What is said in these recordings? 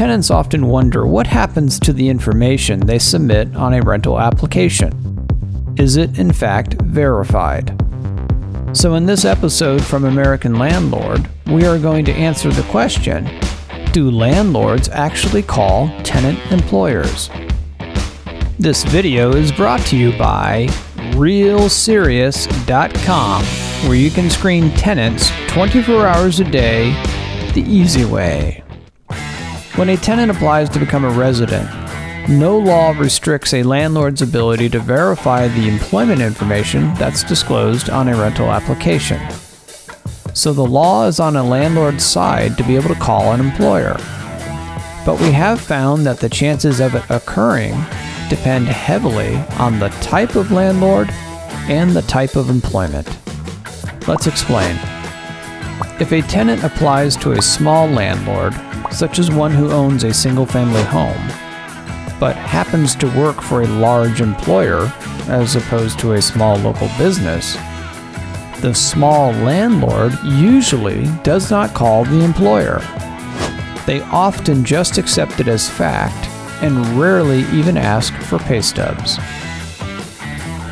tenants often wonder what happens to the information they submit on a rental application. Is it in fact verified? So in this episode from American Landlord, we are going to answer the question, do landlords actually call tenant employers? This video is brought to you by realserious.com, where you can screen tenants 24 hours a day the easy way. When a tenant applies to become a resident, no law restricts a landlord's ability to verify the employment information that's disclosed on a rental application. So the law is on a landlord's side to be able to call an employer. But we have found that the chances of it occurring depend heavily on the type of landlord and the type of employment. Let's explain. If a tenant applies to a small landlord, such as one who owns a single-family home, but happens to work for a large employer as opposed to a small local business, the small landlord usually does not call the employer. They often just accept it as fact and rarely even ask for pay stubs.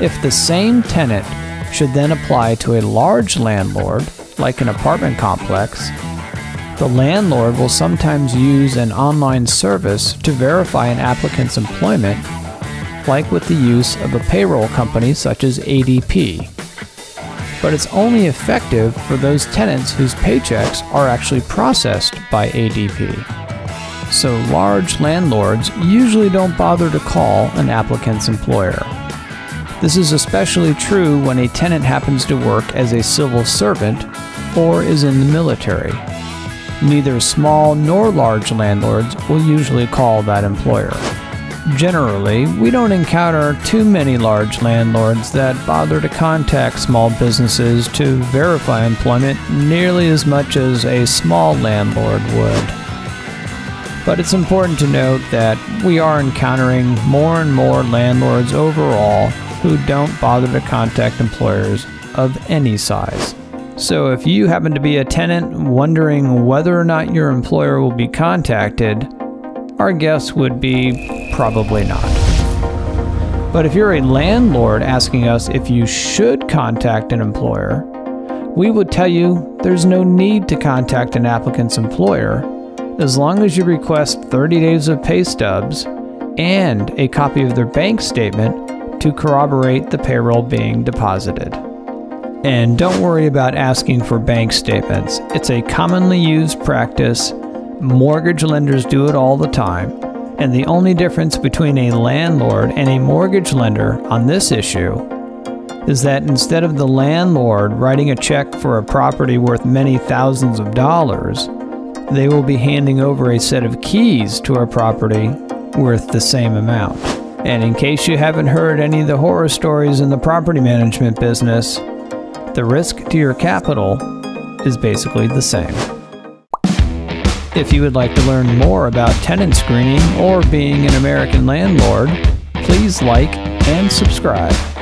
If the same tenant should then apply to a large landlord, like an apartment complex, the landlord will sometimes use an online service to verify an applicant's employment, like with the use of a payroll company such as ADP. But it's only effective for those tenants whose paychecks are actually processed by ADP. So large landlords usually don't bother to call an applicant's employer. This is especially true when a tenant happens to work as a civil servant or is in the military. Neither small nor large landlords will usually call that employer. Generally, we don't encounter too many large landlords that bother to contact small businesses to verify employment nearly as much as a small landlord would. But it's important to note that we are encountering more and more landlords overall who don't bother to contact employers of any size. So if you happen to be a tenant wondering whether or not your employer will be contacted, our guess would be probably not. But if you're a landlord asking us if you should contact an employer, we would tell you there's no need to contact an applicant's employer as long as you request 30 days of pay stubs and a copy of their bank statement to corroborate the payroll being deposited. And don't worry about asking for bank statements. It's a commonly used practice. Mortgage lenders do it all the time. And the only difference between a landlord and a mortgage lender on this issue is that instead of the landlord writing a check for a property worth many thousands of dollars, they will be handing over a set of keys to a property worth the same amount. And in case you haven't heard any of the horror stories in the property management business, the risk to your capital is basically the same. If you would like to learn more about tenant screening or being an American landlord, please like and subscribe.